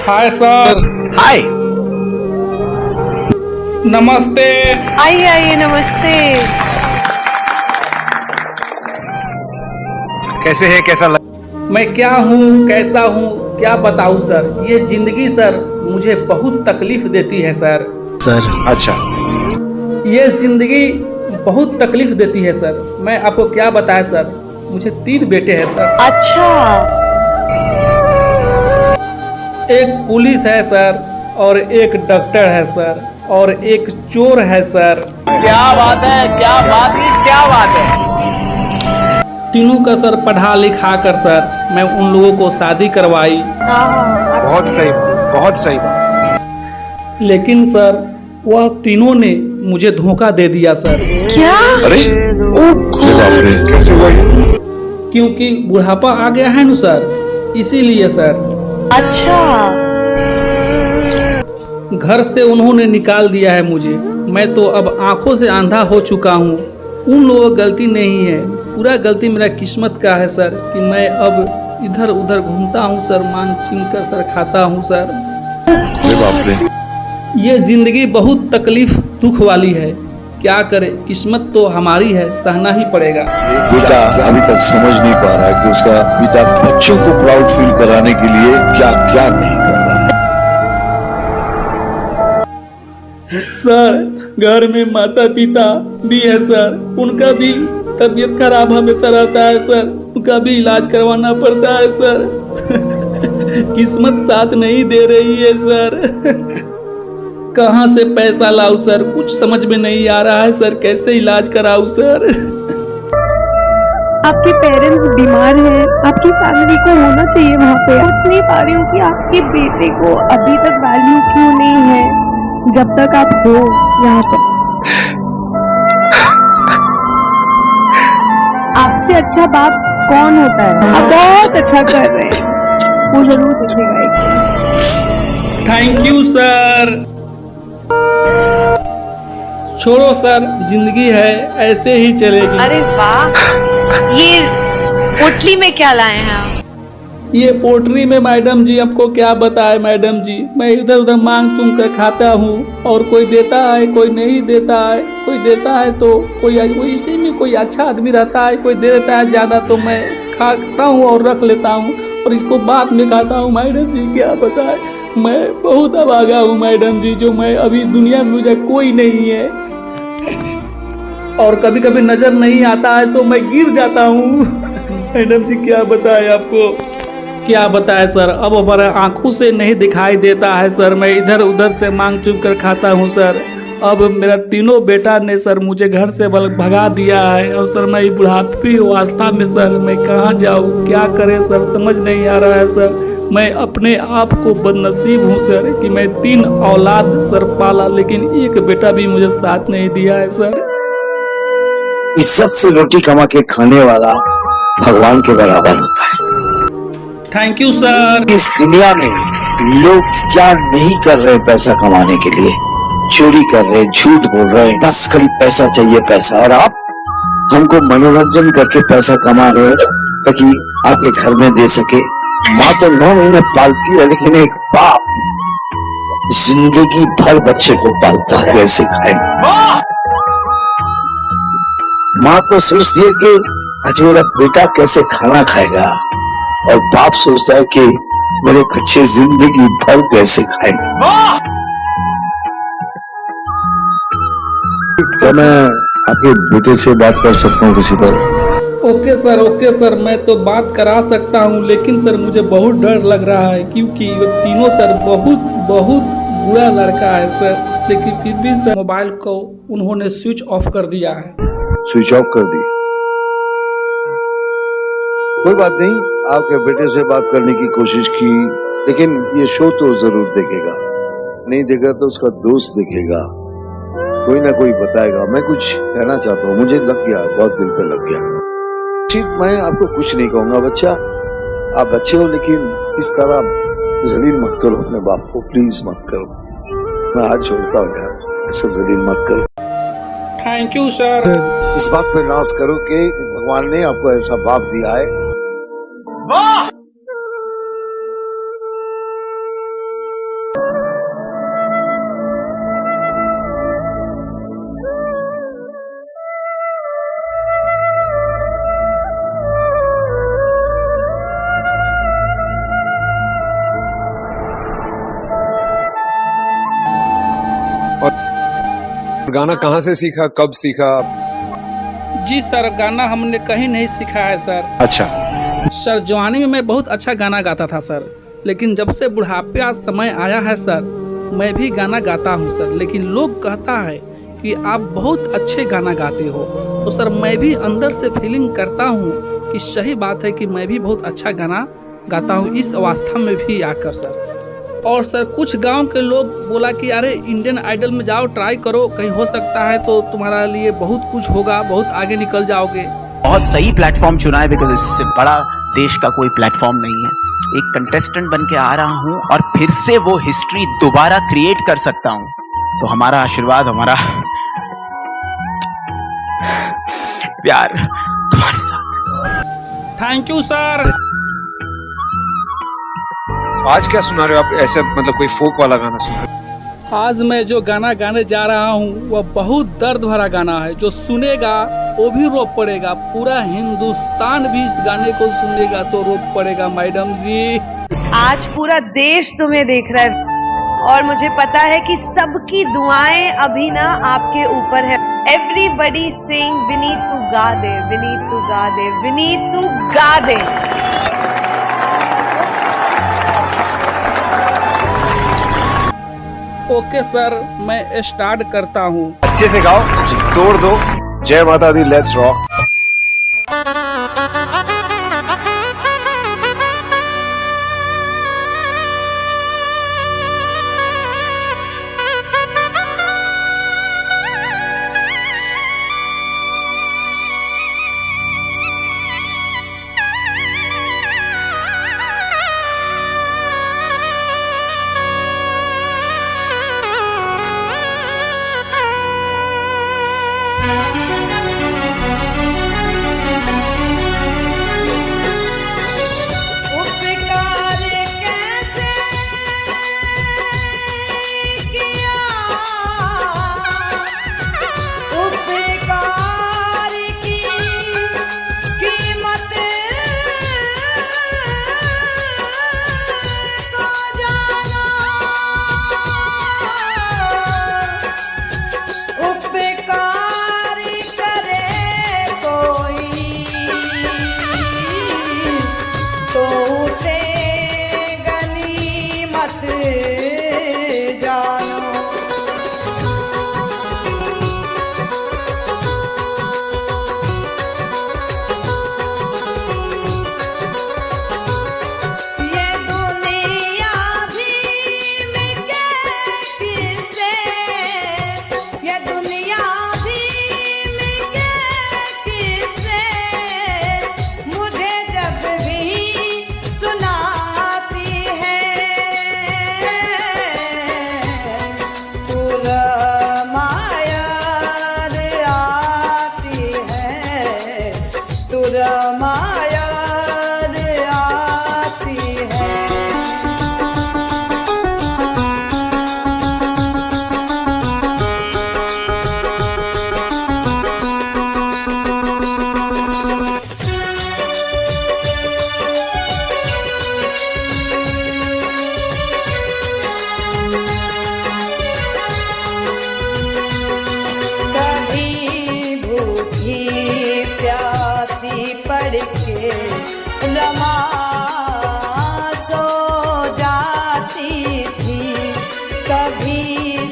Hi sir. हाय। नमस्ते। आइए आइए, नमस्ते। कैसे है, कैसा लग? मैं क्या हूँ, कैसा हूँ, क्या बताऊँ सर। ये जिंदगी सर मुझे बहुत तकलीफ देती है सर। अच्छा। ये जिंदगी बहुत तकलीफ देती है सर। मैं आपको क्या बताएं सर, मुझे 3 बेटे हैं सर। अच्छा। एक पुलिस है सर, और एक डॉक्टर है सर, और एक चोर है सर। क्या बात है, क्या बात है, क्या बात है। तीनों का सर पढ़ा लिखा कर सर मैं उन लोगों को शादी करवाई। बहुत सही, बहुत सही बात। लेकिन सर वह तीनों ने मुझे धोखा दे दिया सर। क्या? अरे कैसे हुआ ये? क्योंकि बुढ़ापा आ गया है ना सर, इसीलिए सर। अच्छा। घर से उन्होंने निकाल दिया है मुझे। मैं तो अब आंखों से अंधा हो चुका हूँ। उन लोगों की गलती नहीं है, पूरा गलती मेरा किस्मत का है सर, कि मैं अब इधर उधर घूमता हूँ सर, मांग चीन कर सर खाता हूँ सर। अरे बाप रे। ये जिंदगी बहुत तकलीफ दुख वाली है, क्या करे, किस्मत तो हमारी है, सहना ही पड़ेगा। बेटा अभी तक समझ नहीं पा रहा है कि उसका पिता बच्चों को प्राउड फील कराने के लिए क्या क्या नहीं कर रहा है। सर घर में माता पिता भी है सर, उनका भी तबीयत खराब हमेशा रहता है सर, उनका भी इलाज करवाना पड़ता है सर। किस्मत साथ नहीं दे रही है सर। कहाँ से पैसा लाऊं सर, कुछ समझ में नहीं आ रहा है सर, कैसे इलाज कराऊं सर। आपके पेरेंट्स बीमार हैं, आपकी फैमिली को होना चाहिए वहाँ पे। सोच नहीं पा रही हूँ कि आपके बेटे को अभी तक वैल्यू क्यों नहीं है, जब तक आप हो यहाँ पर। आपसे अच्छा बाप कौन होता है? आप बहुत अच्छा कर रहे हैं, वो जरूर देखेगा एक दिन। Thank you sir. छोड़ो सर, जिंदगी है ऐसे ही चलेगी। अरे वाह, ये पोटली में क्या लाए हैं आप? ये पोट्री में मैडम जी आपको क्या बताए मैडम जी, मैं इधर उधर मांग चुन कर खाता हूँ, और कोई देता है कोई नहीं देता है, कोई देता है तो कोई इसी में कोई अच्छा आदमी रहता है, कोई दे देता है ज़्यादा तो मैं खाता हूँ और रख लेता हूँ, और इसको बाद में खाता हूँ। मैडम जी क्या बताए, मैं बहुत अभागा हूँ मैडम जी, जो मैं अभी दुनिया में मुझे कोई नहीं है, और कभी कभी नजर नहीं आता है तो मैं गिर जाता हूँ। मैडम जी क्या बताए आपको, क्या बताए सर, अब हमारे आंखों से नहीं दिखाई देता है सर, मैं इधर उधर से मांग चुन कर खाता हूँ सर। अब मेरा तीनों बेटा ने सर मुझे घर से भगा दिया है, और सर मैं बुढ़ापी अवस्था में सर मैं कहाँ जाऊँ, क्या करे सर, समझ नहीं आ रहा है सर। मैं अपने आप को बदनसीब हूँ सर कि मैं 3 औलाद सर पाला, लेकिन एक बेटा भी मुझे साथ नहीं दिया है सर। इज्जत से रोटी कमा के खाने वाला भगवान के बराबर होता है। Thank you sir. इस दुनिया में लोग क्या नहीं कर रहे पैसा कमाने के लिए, चोरी कर रहे, झूठ बोल रहे हैं, बस खाली पैसा चाहिए पैसा। और आप हमको मनोरंजन करके पैसा कमा रहे हो ताकि आपके घर में दे सके। माँ तो 9 महीने पालती है, लेकिन एक बाप जिंदगी भर बच्चे को पालता है, कैसे खाएगा। माँ तो सोचती है कि आज मेरा बेटा कैसे खाना खाएगा, और बाप सोचता है कि मेरे बच्चे जिंदगी भर कैसे खाएंगे। तो मैं आपके बेटे से बात कर सकता हूँ किसी तरह? ओके सर, मैं तो बात करा सकता हूँ, लेकिन सर मुझे बहुत डर लग रहा है, क्योंकि वो तीनों सर बहुत बहुत बुरा लड़का है सर, लेकिन फिर भी सर मोबाइल को उन्होंने स्विच ऑफ कर दिया है। स्विच ऑफ कर दी? कोई बात नहीं, आपके बेटे से बात करने की कोशिश की, लेकिन ये शो तो जरूर देखेगा। नहीं देगा तो उसका दोस्त देखेगा, कोई ना कोई बताएगा। मैं कुछ कहना चाहता हूँ, मुझे लग गया, बहुत दिल पे लग गया। मैं आपको कुछ नहीं कहूंगा बच्चा, आप बच्चे हो, लेकिन इस तरह जलील मत करो अपने बाप को, प्लीज मत करो। मैं हाथ छोड़ता हूँ यार, ऐसा जलील मत करो। Thank you sir. इस बात पे नाज करो कि भगवान ने आपको ऐसा बाप दिया है। गाना कहाँ से सीखा, कब सीखा? जी सर, गाना हमने कहीं नहीं सीखा है सर। अच्छा। सर जवानी में मैं बहुत अच्छा गाना गाता था सर, लेकिन जब से बुढ़ापे का समय आया है सर, मैं भी गाना गाता हूँ सर, लेकिन लोग कहता है कि आप बहुत अच्छे गाना गाते हो। तो सर मैं भी अंदर से फीलिंग करता हूँ कि सही बात है कि मैं भी बहुत अच्छा गाना गाता हूँ इस अवस्था में भी आकर सर। और सर कुछ गांव के लोग बोला कि अरे इंडियन आइडल में जाओ, ट्राई करो, कहीं हो सकता है तो तुम्हारा लिए बहुत कुछ होगा, बहुत आगे निकल जाओगे। बहुत सही प्लेटफॉर्म चुना है, बिकॉज इससे बड़ा देश का कोई प्लेटफॉर्म नहीं है। एक कंटेस्टेंट बन के आ रहा हूं और फिर से वो हिस्ट्री दोबारा क्रिएट कर सकता हूं, तो हमारा आशीर्वाद, हमारा प्यार तुम्हारे साथ। Thank you sir. आज क्या सुना रहे हो आप? ऐसे मतलब कोई फोक वाला गाना सुना रहे हो? आज मैं जो गाना गाने जा रहा हूँ वह बहुत दर्द भरा गाना है, जो सुनेगा वो भी रो पड़ेगा, पूरा हिंदुस्तान भी इस गाने को सुनेगा तो रो पड़ेगा मैडम जी। आज पूरा देश तुम्हें देख रहा है और मुझे पता है कि सबकी दुआएं अभी ना आपके ऊपर है। एवरीबडी सेइंग विनीत तू गा दे, विनीत तू गा दे, विनीत तू गा दे। ओके सर, मैं स्टार्ट करता हूँ। अच्छे से गाओ, तोड़ दो। जय माता दी, लेट्स रॉक।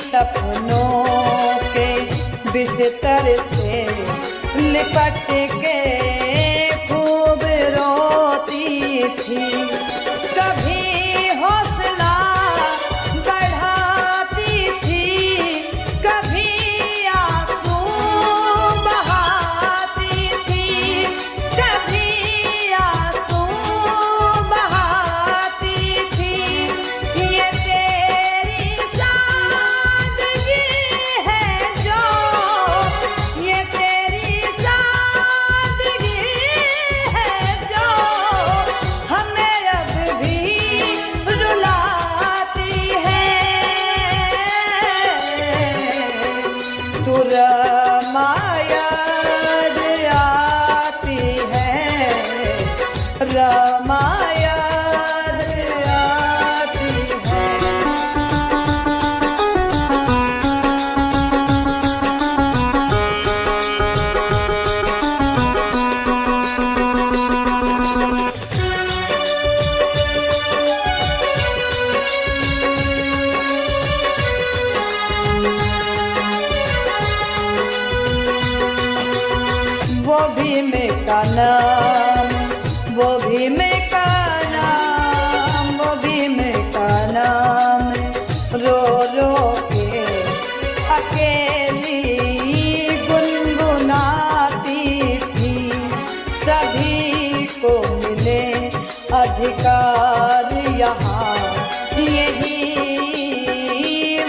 सपनों के बिस्तर से लिपट के खूब रोती थी। कभी हौसला बढ़ाती थी, कभी आंसू बहाती थी, कभी आंसू बहाती थी। ये तेरी सादगी है जो, ये तेरी सादगी है जो हमें अब भी रुलाती है। तू रमायद आती है, रमायद आती है। वो भीम का नाम, वो भीम का नाम, वो भीम का नाम, रो रो के अकेली गुनगुनाती थी। सभी को मिले अधिकार यहाँ, यही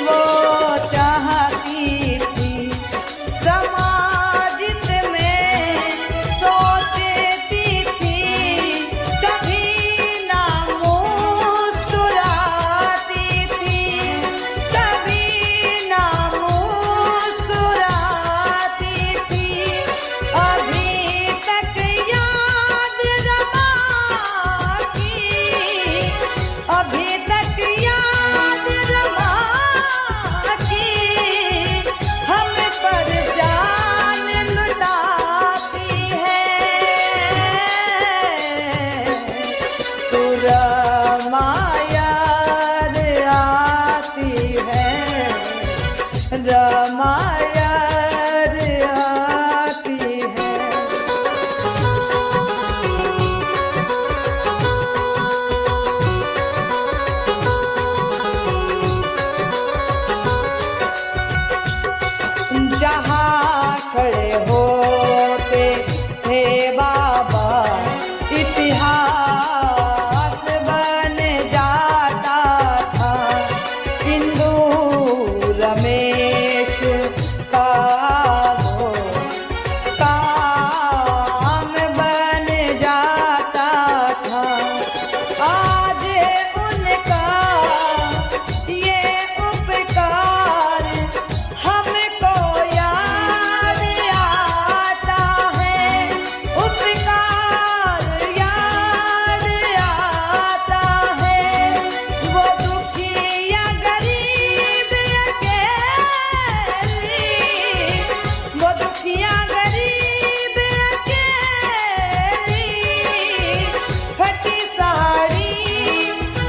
वो चाहती थी। समाज में सोचती थी, कभी ना मुस्कुराती थी, कभी ना मुस्कुराती थी। अभी तक याद रमा की, अभी तक याद रमा की, हम पर जान लुटाती है। तू रमा याद आती है, रमा याद आती है। जहाँ खड़े होते थे बाबा, इतिहास बन जाता था। हिंदू रमेश का वो काम बन जाता था। आज उनका ये उपकार हमको याद आता है, उपकार याद आता है। वो दुखिया गरीब अकेली, वो दुखिया गरीब अकेली, फटी साड़ी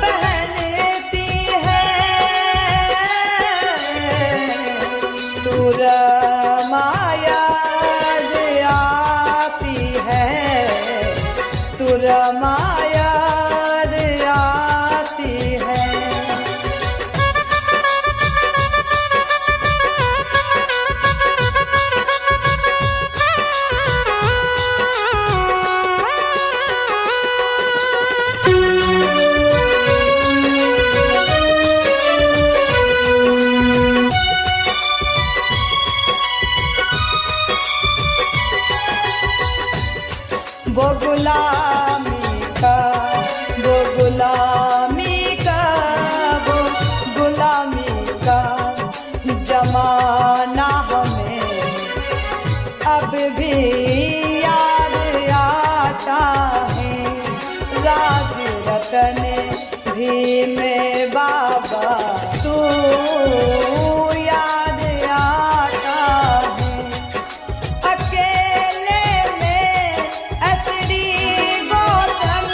पहनती है। तू रमा याद आती है, तू रमा याद आती है। वो गुलामी का, वो गुलामी का, वो गुलामी का जमाना हमें अब भी याद आता है। राज रतन भीम बाबा तू याद आता है। अकेले में असली गौतम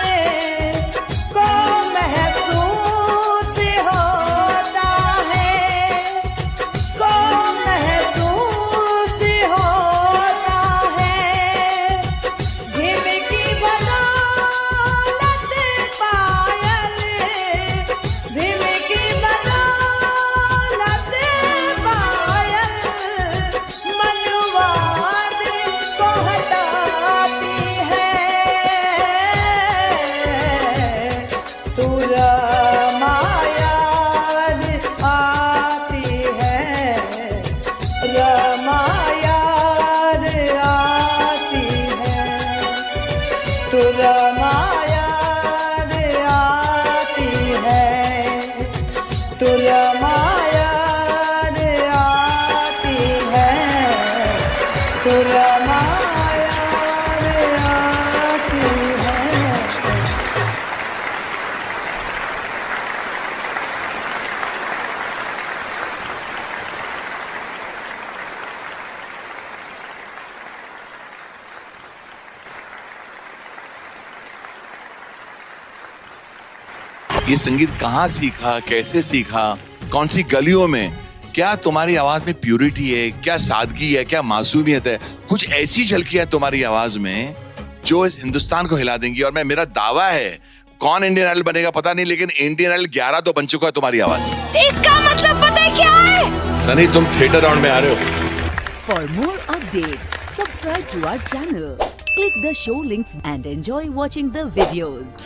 को महसूस होता है, को महसूस होता है। भीम की बदौलत पायल, भीम की बदौलत पायल, मनुवाद को हटाती है। तू रमा याद आती है, रमा याद आती है। तू रमा याद आती है, तू रमा याद आती है, तू रमा याद आती है। ये संगीत कहाँ सीखा, कैसे सीखा, कौन सी गलियों में, क्या तुम्हारी आवाज में प्यूरिटी है, क्या सादगी है, क्या मासूमियत है? कुछ ऐसी झलकियां तुम्हारी आवाज में जो इस हिंदुस्तान को हिला देंगी। और मेरा दावा है, कौन इंडियन आइडल बनेगा पता नहीं, लेकिन इंडियन आइडल 11 तो बन चुका है तुम्हारी आवाज। इसका मतलब पता है क्या है? सनी तुम थिएटर राउंड में आ रहे हो। For more updates, subscribe to our channel, click the show links and enjoy watching the videos.